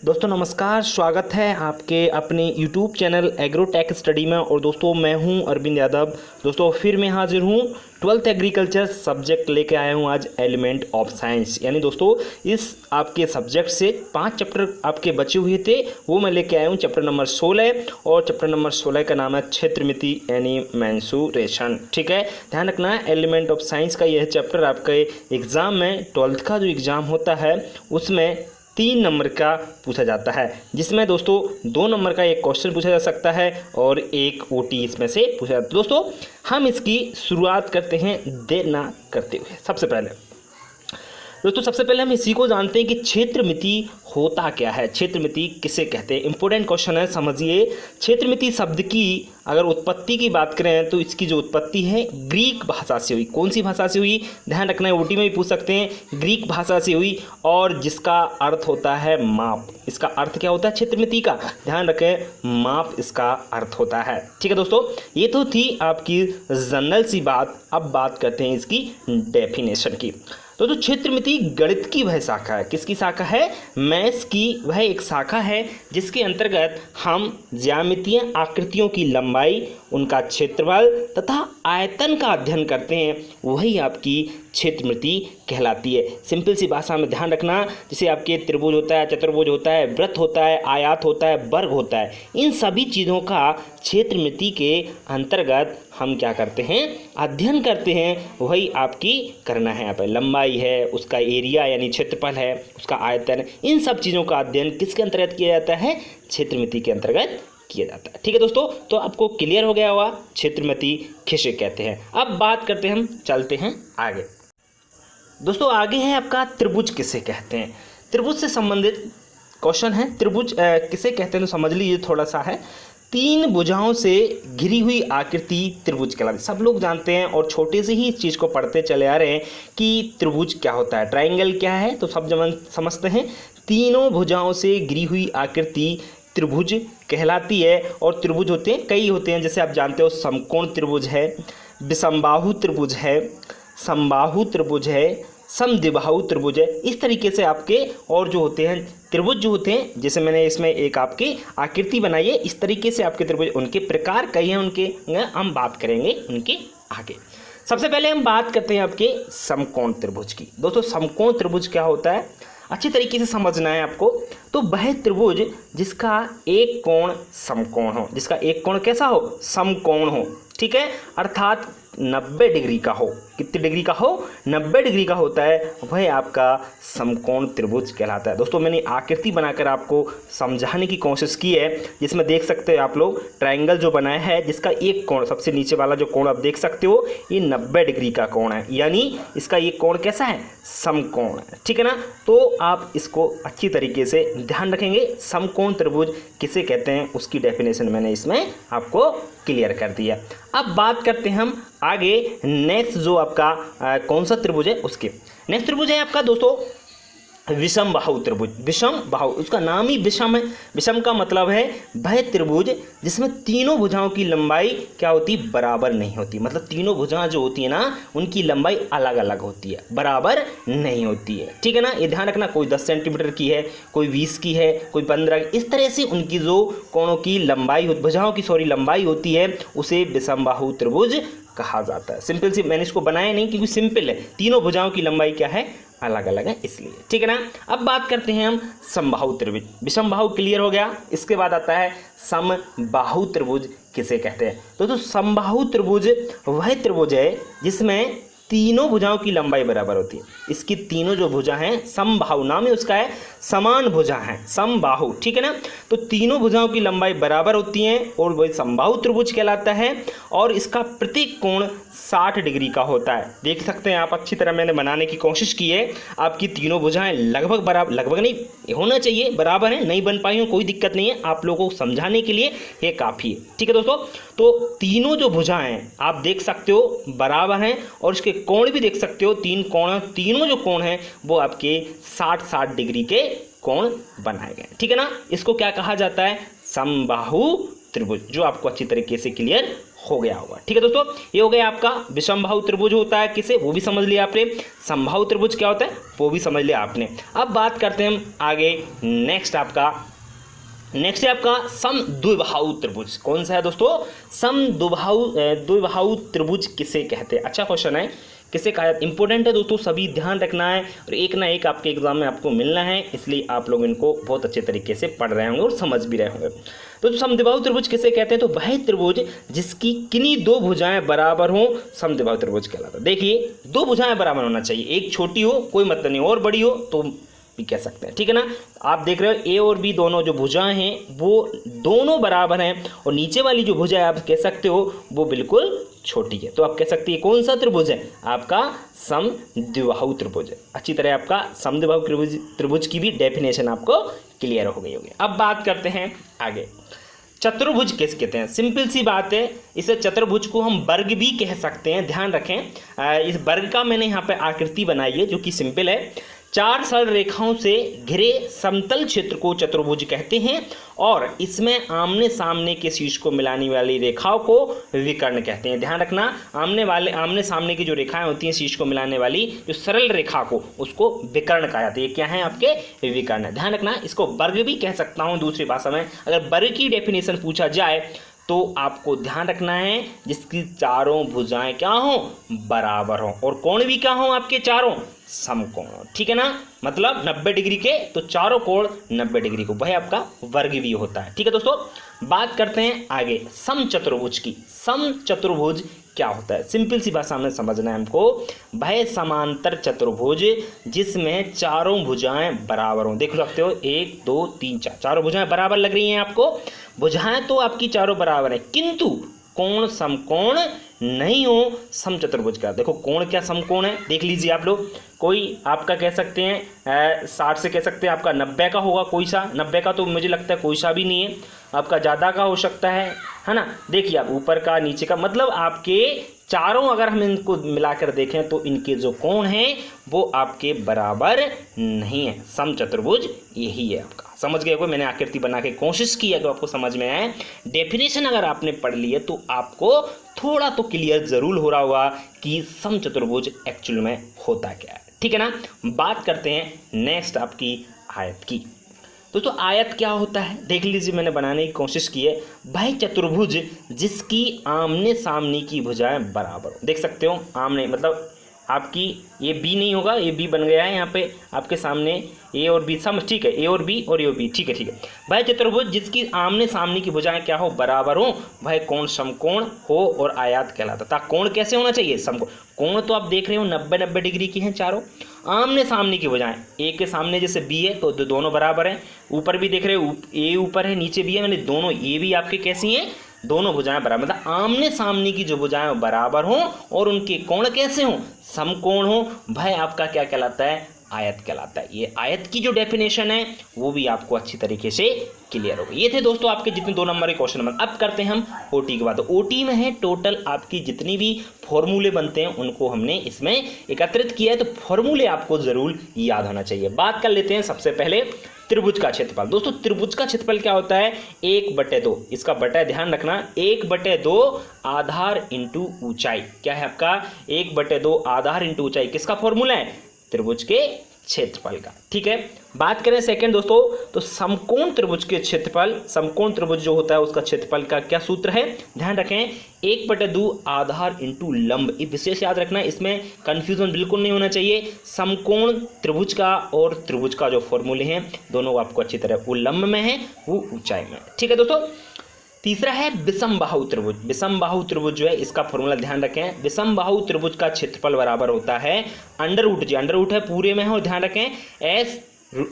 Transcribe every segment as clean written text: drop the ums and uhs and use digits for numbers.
दोस्तों नमस्कार, स्वागत है आपके अपने YouTube चैनल एग्रोटेक स्टडी में। और दोस्तों मैं हूं अरविंद यादव। दोस्तों फिर मैं हाजिर हूं 12th एग्रीकल्चर सब्जेक्ट लेके आया हूं आज, एलिमेंट ऑफ साइंस। यानी दोस्तों इस आपके सब्जेक्ट से 5 चैप्टर आपके बचे हुए थे, वो मैं लेके आया हूं। चैप्टर नंबर 16 और चैप्टर नंबर 16 का नाम है क्षेत्रमिति यानी मेंसुरेशन। ठीक है, ध्यान रखना एलिमेंट ऑफ साइंस का यह चैप्टर आपके एग्ज़ाम में 12th का जो एग्ज़ाम होता है उसमें 3 नंबर का पूछा जाता है, जिसमें दोस्तों 2 नंबर का एक क्वेश्चन पूछा जा सकता है और एक ओटी इसमें से पूछा जाता है। दोस्तों हम इसकी शुरुआत करते हैं देर ना करते हुए। सबसे पहले हम इसी को जानते हैं कि क्षेत्रमिति होता क्या है, क्षेत्रमिति किसे कहते हैं। इंपॉर्टेंट क्वेश्चन है, समझिए। क्षेत्रमिति शब्द की अगर उत्पत्ति की बात करें तो इसकी जो उत्पत्ति है ग्रीक भाषा से हुई। कौन सी भाषा से हुई, ध्यान रखना है, ओटी में भी पूछ सकते हैं। ग्रीक भाषा से हुई और जिसका अर्थ होता है माप। इसका अर्थ क्या होता है क्षेत्रमिति का, ध्यान रखें, माप इसका अर्थ होता है। ठीक है दोस्तों, ये तो थी आपकी जनरल सी बात। अब बात करते हैं इसकी डेफिनेशन की। तो जो क्षेत्रमिति गणित की वह शाखा है, किसकी शाखा है, मैथ्स की वह एक शाखा है जिसके अंतर्गत हम ज्यामितीय आकृतियों की लंबाई, उनका क्षेत्रफल तथा आयतन का अध्ययन करते हैं। वही आपकी क्षेत्रमिति कहलाती है। सिंपल सी भाषा में ध्यान रखना, जैसे आपके त्रिभुज होता है, चतुर्भुज होता है, वृत्त होता है, आयत होता है, वर्ग होता है, इन सभी चीज़ों का क्षेत्रमिति के अंतर्गत हम क्या करते हैं, अध्ययन करते हैं। वही आपकी करना है। यहाँ पर लंबाई है, उसका एरिया यानी क्षेत्रफल है, उसका आयतन, इन सब चीज़ों का अध्ययन किसके अंतर्गत किया जाता है, क्षेत्रमिति के अंतर्गत किया जाता है। ठीक है दोस्तों, तो आपको क्लियर हो गया होगा क्षेत्रमिति किसे कहते हैं। अब बात करते हैं, हम चलते हैं आगे। दोस्तों आगे है आपका त्रिभुज किसे कहते हैं। त्रिभुज से संबंधित क्वेश्चन है। त्रिभुज किसे कहते हैं तो समझ लीजिए थोड़ा सा है। 3 भुजाओं से घिरी हुई आकृति त्रिभुज कहलाती है। सब लोग जानते हैं और छोटे से ही इस चीज़ को पढ़ते चले आ रहे हैं कि त्रिभुज क्या होता है, ट्रायंगल क्या है, तो सब जन समझते हैं। तीनों भुजाओं से घिरी हुई आकृति त्रिभुज कहलाती है। और त्रिभुज होते हैं, कई होते हैं, जैसे आप जानते हो समकोण त्रिभुज है, विषमबाहु त्रिभुज है, समबाहु त्रिभुज है, समद्विबाहु त्रिभुज है। इस तरीके से आपके और जो होते हैं त्रिभुज जो होते हैं, जैसे मैंने इसमें एक आपकी आकृति बनाई है, इस तरीके से आपके त्रिभुज, उनके प्रकार कई हैं, उनके हम बात करेंगे उनके आगे। सबसे पहले हम बात करते हैं आपके समकोण त्रिभुज की। दोस्तों समकोण त्रिभुज क्या होता है, अच्छी तरीके से समझना है आपको। तो वह त्रिभुज जिसका एक कोण समकोण हो, जिसका एक कोण कैसा हो, समकोण हो। ठीक है, अर्थात 90 डिग्री का हो। कितने डिग्री का हो, 90 डिग्री का होता है, वह आपका समकोण त्रिभुज कहलाता है। दोस्तों मैंने आकृति बनाकर आपको समझाने की कोशिश की है, जिसमें देख सकते हो आप लोग ट्रायंगल जो बनाया है, जिसका एक कोण, सबसे नीचे वाला जो कोण आप देख सकते हो, ये 90 डिग्री का कोण है, यानी इसका ये कोण कैसा है, समकोण है। ठीक है ना, तो आप इसको अच्छी तरीके से ध्यान रखेंगे। समकोण त्रिभुज किसे कहते हैं उसकी डेफिनेशन मैंने इसमें आपको क्लियर कर दिया। अब बात करते हैं हम आगे, नेक्स्ट जो आपका कौन सा त्रिभुज है उसके। नेक्स्ट त्रिभुज है आपका दोस्तों विषम बाहु त्रिभुज। विषम बाहु, उसका नाम ही विषम है। विषम का मतलब है वह त्रिभुज जिसमें तीनों भुजाओं की लंबाई क्या होती, बराबर नहीं होती। मतलब तीनों भुजाएं जो होती है ना, उनकी लंबाई अलग अलग होती है, बराबर नहीं होती है। ठीक है ना, ये ध्यान रखना, कोई 10 सेंटीमीटर की है, कोई 20 की है, कोई 15, इस तरह से उनकी जो कोणों की लंबाई, भुजाओं की लंबाई होती है, उसे विषम बाहु त्रिभुज कहा जाता है। सिंपल सी, मैंने इसको बनाया नहीं क्योंकि सिंपल है, तीनों भुजाओं की लंबाई क्या है, अलग अलग है, इसलिए। ठीक है ना, अब बात करते हैं हम समबाहु त्रिभुज। विषमबाहु क्लियर हो गया, इसके बाद आता है समबाहु त्रिभुज किसे कहते हैं। तो समबाहु त्रिभुज वह त्रिभुज है जिसमें तीनों भुजाओं की लंबाई बराबर होती है। इसकी तीनों जो भुजा हैं, समबाहु नाम है उसका है, समान भुजा हैं, समबाहु। ठीक है ना, तो तीनों भुजाओं की लंबाई बराबर होती हैं और वही समबाहु त्रिभुज कहलाता है। और इसका प्रत्येक कोण 60 डिग्री का होता है। देख सकते हैं आप, अच्छी तरह मैंने बनाने की कोशिश की है। आपकी तीनों भुजाएं लगभग बराबर, लगभग नहीं होना चाहिए, बराबर है, नहीं बन पाई हो कोई दिक्कत नहीं है, आप लोगों को समझाने के लिए ये काफ़ी है। ठीक है दोस्तों, तो तीनों जो भुजाएं आप देख सकते हो बराबर हैं और इसके कोण भी देख सकते हो, तीनों जो कोण हैं वो आपके 60 डिग्री के कोण बनाए गए। ठीक है ना, इसको क्या कहा जाता है, समबाहु त्रिभुज, जो आपको अच्छी तरीके से क्लियर हो गया होगा। ठीक है दोस्तों, ये हो गया आपका विषमबाहु त्रिभुज होता है किसे, वो भी समझ लिया आपने। समबाहु त्रिभुज क्या होता है वो भी समझ लिया आपने। अब बात करते हैं हम आगे, नेक्स्ट है आपका समद्विबाहु त्रिभुज। कौन सा है दोस्तों, द्विबाहु त्रिभुज किसे कहते हैं। अच्छा क्वेश्चन है, किसे कहा जाता है, इंपॉर्टेंट है दोस्तों, सभी ध्यान रखना है और एक ना एक आपके एग्जाम में आपको मिलना है, इसलिए आप लोग इनको बहुत अच्छे तरीके से पढ़ रहे होंगे और समझ भी रहे होंगे। तो समद्विबाहु त्रिभुज किसे कहते हैं, तो वह त्रिभुज जिसकी किन्हीं दो भुजाएं बराबर हों समद्विबाहु त्रिभुज कहलाता है। देखिए, दो भुजाएं बराबर होना चाहिए, एक छोटी हो कोई मतलब नहीं, और बड़ी हो तो भी कह सकते हैं। ठीक है ना, आप देख रहे हो ए और बी दोनों जो भुजाएं हैं वो दोनों बराबर हैं, और नीचे वाली जो भुजा है आप कह सकते हो वो बिल्कुल छोटी है, तो आप कह सकते हैं कौन सा त्रिभुज है, आपका समद्विबाहु त्रिभुज है। अच्छी तरह आपका समद्विबाहु त्रिभुज की भी डेफिनेशन आपको क्लियर हो गई होगी। अब बात करते हैं आगे, चतुर्भुज किस कहते हैं। सिंपल सी बात है, इसे चतुर्भुज को हम वर्ग भी कह सकते हैं। ध्यान रखें, इस वर्ग का मैंने यहाँ पे आकृति बनाई है जो कि सिंपल है। चार सरल रेखाओं से घिरे समतल क्षेत्र को चतुर्भुज कहते हैं, और इसमें आमने सामने के शीर्ष को मिलाने वाली रेखाओं को विकर्ण कहते हैं। ध्यान रखना, आमने सामने की जो रेखाएं होती हैं शीर्ष को मिलाने वाली जो सरल रेखा को, उसको विकर्ण कहा जाता है। ये क्या है, आपके विकर्ण। ध्यान रखना, इसको वर्ग भी कह सकता हूँ दूसरी भाषा में। अगर वर्ग की डेफिनेशन पूछा जाए तो आपको ध्यान रखना है जिसकी चारों भुजाएं क्या हों, बराबर हों, और कोण भी क्या हों, आपके चारों समकोण। ठीक है ना, मतलब 90 डिग्री के, तो चारों कोण 90 डिग्री को, वह आपका वर्ग भी होता है। ठीक है दोस्तों, बात करते हैं आगे समचतुर्भुज की। समचतुर्भुज क्या होता है, सिंपल सी भाषा में समझना है हमको। वह समांतर चतुर्भुज जिसमें चारों भुजाएं बराबर हों। देख सकते हो 1 2 3 4, चारों भुजाएं बराबर लग रही हैं आपको। भुजाएं तो आपकी चारों बराबर हैं, किंतु कोण समकोण नहीं हो, समचतुर्भुज का। देखो कोण क्या समकोण है, देख लीजिए आप लोग। कोई आपका कह सकते हैं 60 से कह सकते हैं आपका 90 का होगा, कोई सा 90 का तो मुझे लगता है कोई सा भी नहीं है, आपका ज़्यादा का हो सकता है ना। देखिए आप ऊपर का नीचे का, मतलब आपके चारों अगर हम इनको मिलाकर देखें तो इनके जो कोण हैं वो आपके बराबर नहीं है। समचतुर्भुज यही है आपका। समझ गए को, मैंने आकृति बना के कोशिश की है कि आपको समझ में आए। डेफिनेशन अगर आपने पढ़ ली है तो आपको थोड़ा तो क्लियर जरूर हो रहा होगा कि समचतुर्भुज एक्चुअल में होता क्या है। ठीक है ना, बात करते हैं नेक्स्ट आपकी आयत की। दोस्तों आयत क्या होता है देख लीजिए, मैंने बनाने की कोशिश की है। वह चतुर्भुज जिसकी आमने सामने की भुजाएं बराबर हो। देख सकते हो आमने, मतलब आपकी ये बी नहीं होगा, ये बी बन गया है यहाँ पे आपके सामने, ए और बी सब ठीक है, ए और बी और ये बी, ठीक है ठीक है। वह चतुर्भुज जिसकी आमने सामने की भुजाएं क्या हो, बराबर हो, वह कोण समकोण हो और आयत कहलाता था। कोण कैसे होना चाहिए, समकोण। कोण तो आप देख रहे हो 90 डिग्री की हैं चारों। आमने सामने की भुजाएं, ए के सामने जैसे बी है तो दोनों बराबर हैं। ऊपर भी देख रहे हो ए ऊपर है नीचे भी है, मैंने दोनों ये भी आपके कैसी हैं, दोनों भुजाएं बराबर, मतलब आमने सामने की जो भुजाएं बराबर हों और उनके कोण कैसे हों, समकोण हो, वह आपका क्या कहलाता है, आयत कहलाता है। ये आयत की जो डेफिनेशन है वो भी आपको अच्छी तरीके से क्लियर हो गई। ये थे दोस्तों आपके जितने 2 नंबर के क्वेश्चन नंबर। अब करते हैं हम ओटी की बात। ओटी में है टोटल आपकी जितनी भी फॉर्मूले बनते हैं उनको हमने इसमें एकत्रित किया है, तो फॉर्मूले आपको जरूर याद होना चाहिए। बात कर लेते हैं सबसे पहले त्रिभुज का क्षेत्रफल। दोस्तों त्रिभुज का क्षेत्रफल क्या होता है, 1/2। इसका बटा ध्यान रखना, 1/2 आधार इंटू ऊंचाई। क्या है आपका 1/2 आधार इंटू ऊंचाई, किसका फॉर्मूला है, त्रिभुज के क्षेत्रफल का। ठीक है, बात करें सेकंड दोस्तों, तो समकोण त्रिभुज के क्षेत्रफल, समकोण त्रिभुज जो होता है उसका क्षेत्रफल का क्या सूत्र है, ध्यान रखें 1/2 आधार इंटू लंब। ये विशेष याद रखना, इसमें कंफ्यूजन बिल्कुल नहीं होना चाहिए। समकोण त्रिभुज का और त्रिभुज का जो फॉर्मूले हैं दोनों आपको अच्छी तरह, वो लंब में है वो ऊंचाई में। ठीक है दोस्तों, तीसरा है विषमबाहु त्रिभुज। विषमबाहु त्रिभुज जो है इसका फॉर्मूला ध्यान रखें, विषमबाहु त्रिभुज का क्षेत्रफल बराबर होता है √, जी √ है पूरे में है, और ध्यान रखें एस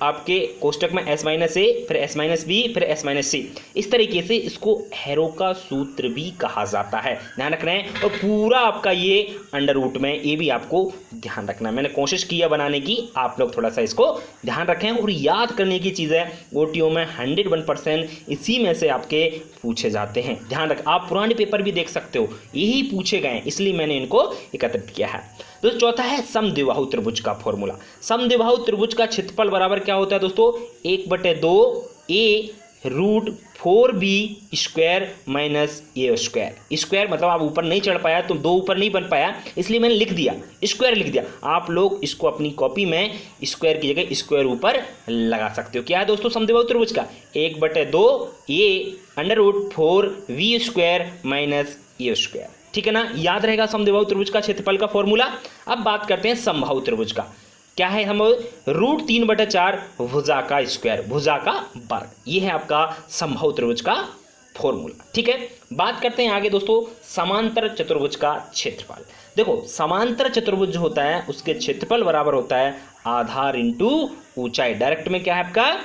आपके कोष्टक में s-a, फिर s-b, फिर s-c, इस तरीके से इसको हैरो का सूत्र भी कहा जाता है। ध्यान रखना है, और पूरा आपका ये √, में ये भी आपको ध्यान रखना है। मैंने कोशिश किया बनाने की, आप लोग थोड़ा सा इसको ध्यान रखें। और याद करने की चीज़ है, ओटीओ में 101% इसी में से आपके पूछे जाते हैं। ध्यान रख, आप पुराने पेपर भी देख सकते हो, यही पूछे गए, इसलिए मैंने इनको एकत्रित किया है। तो चौथा है समद्विबाहु त्रिभुज का फॉर्मूला। समद्विबाहु त्रिभुज का क्षेत्रफल बराबर क्या होता है दोस्तों, 1/2 a √4b² minus a square. Square मतलब आप ऊपर नहीं चढ़ पाया तो 2 ऊपर नहीं बन पाया, इसलिए मैंने लिख दिया स्क्वायर लिख दिया। आप लोग इसको अपनी कॉपी में स्क्वायर की जगह स्क्वायर ऊपर लगा सकते हो। क्या है दोस्तों समद्विबाहु त्रिभुज का 1/2 a √4v² minus a square. ठीक है ना, याद रहेगा समद्विबाहु त्रिभुज का क्षेत्रफल का फॉर्मूला। अब बात करते हैं समबाहु त्रिभुज का। क्या है हम √3/4 भुजा का स्क्वायर, भुजा का वर्ग, ये है आपका समबाहु त्रिभुज का फॉर्मूला। ठीक है, बात करते हैं आगे दोस्तों समांतर चतुर्भुज का क्षेत्रफल। देखो समांतर चतुर्भुज जो होता है उसके क्षेत्रफल बराबर होता है आधार इंटू ऊंचाई। डायरेक्ट में क्या है आपका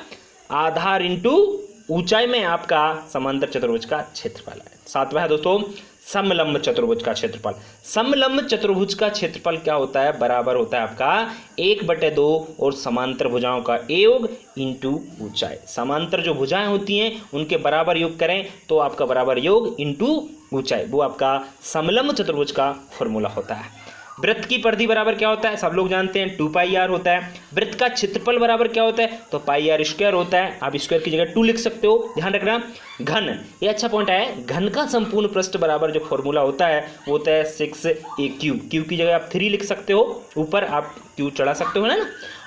आधार इंटू ऊंचाई में आपका समांतर चतुर्भुज का क्षेत्रफल है। सातवां है दोस्तों समलंब चतुर्भुज का क्षेत्रफल। समलंब चतुर्भुज का क्षेत्रफल क्या होता है बराबर होता है आपका 1/2 और समांतर भुजाओं का योग इंटू ऊंचाई। समांतर जो भुजाएं होती हैं उनके बराबर योग करें तो आपका बराबर योग इंटू ऊंचाई, वो आपका समलंब चतुर्भुज का फॉर्मूला होता है। वृत्त की परिधि बराबर क्या होता है सब लोग जानते हैं 2πr होता है। वृत्त का क्षेत्रफल बराबर क्या होता है तो πr² होता है। आप स्क्वायर की जगह 2 लिख सकते हो, ध्यान रखना। घन, ये अच्छा पॉइंट है, घन का संपूर्ण पृष्ठ बराबर जो फॉर्मूला होता है वो होता है 6a³। क्यू की जगह आप 3 लिख सकते हो, ऊपर आप क्यू चढ़ा सकते हो ना।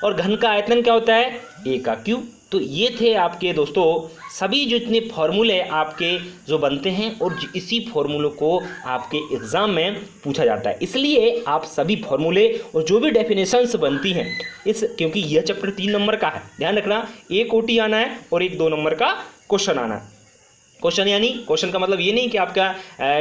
और घन का आयतन क्या होता है a³। तो ये थे आपके दोस्तों सभी जो इतने फॉर्मूले आपके जो बनते हैं और इसी फॉर्मूलों को आपके एग्जाम में पूछा जाता है। इसलिए आप सभी फॉर्मूले और जो भी डेफिनेशंस बनती हैं इस, क्योंकि यह चैप्टर 3 नंबर का है, ध्यान रखना, एक ओटी आना है और एक 2 नंबर का क्वेश्चन आना है। क्वेश्चन यानी क्वेश्चन का मतलब ये नहीं कि आपका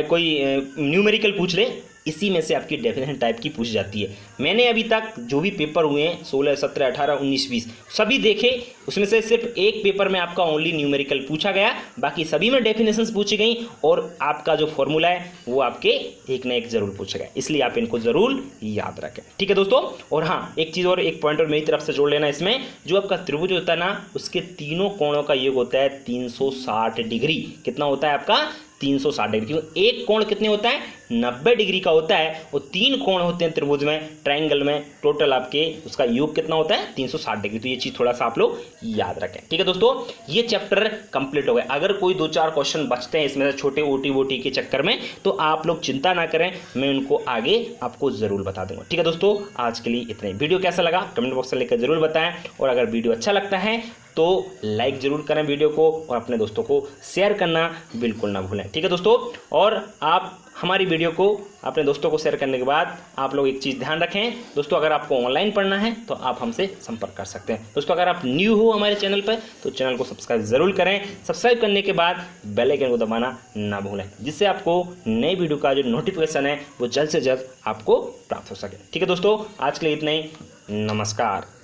कोई न्यूमेरिकल पूछ ले, इसी में से आपकी डेफिनेशन टाइप की पूछ जाती है। मैंने अभी तक जो भी पेपर हुए हैं 16, 17, 18, 19, 20 सभी देखे, उसमें से सिर्फ एक पेपर में आपका ओनली न्यूमेरिकल पूछा गया, बाकी सभी में डेफिनेशंस पूछी गई और आपका जो फॉर्मूला है वो आपके एक ना एक जरूर पूछा गया, इसलिए आप इनको जरूर याद रखें। ठीक है दोस्तों, और हाँ एक चीज़ और, एक पॉइंट और मेरी तरफ से जोड़ लेना, इसमें जो आपका त्रिभुज होता है ना उसके तीनों कोणों का योग होता है 360 डिग्री। कितना होता है आपका 360 डिग्री, क्योंकि एक कोण कितने होता है 90 डिग्री का होता है और 3 कोण होते हैं त्रिभुज में, ट्रायंगल में, टोटल आपके उसका योग कितना होता है 360 डिग्री। तो ये चीज़ थोड़ा सा आप लोग याद रखें। ठीक है दोस्तों, ये चैप्टर कंप्लीट हो गया। अगर कोई 2-4 क्वेश्चन बचते हैं इसमें से छोटे ओटी के चक्कर में तो आप लोग चिंता ना करें, मैं उनको आगे आपको जरूर बता दूंगा। ठीक है दोस्तों, आज के लिए इतना ही। वीडियो कैसा लगा कमेंट बॉक्स में लिखकर जरूर बताएं, और अगर वीडियो अच्छा लगता है तो लाइक जरूर करें वीडियो को और अपने दोस्तों को शेयर करना बिल्कुल ना भूलें। ठीक है दोस्तों, और आप हमारी वीडियो को अपने दोस्तों को शेयर करने के बाद आप लोग एक चीज़ ध्यान रखें दोस्तों, अगर आपको ऑनलाइन पढ़ना है तो आप हमसे संपर्क कर सकते हैं। दोस्तों अगर आप न्यू हो हमारे चैनल पर तो चैनल को सब्सक्राइब जरूर करें। सब्सक्राइब करने के बाद बेल आइकन को दबाना ना भूलें, जिससे आपको नई वीडियो का जो नोटिफिकेशन है वो जल्द से जल्द आपको प्राप्त हो सके। ठीक है दोस्तों, आज के लिए इतना ही। नमस्कार।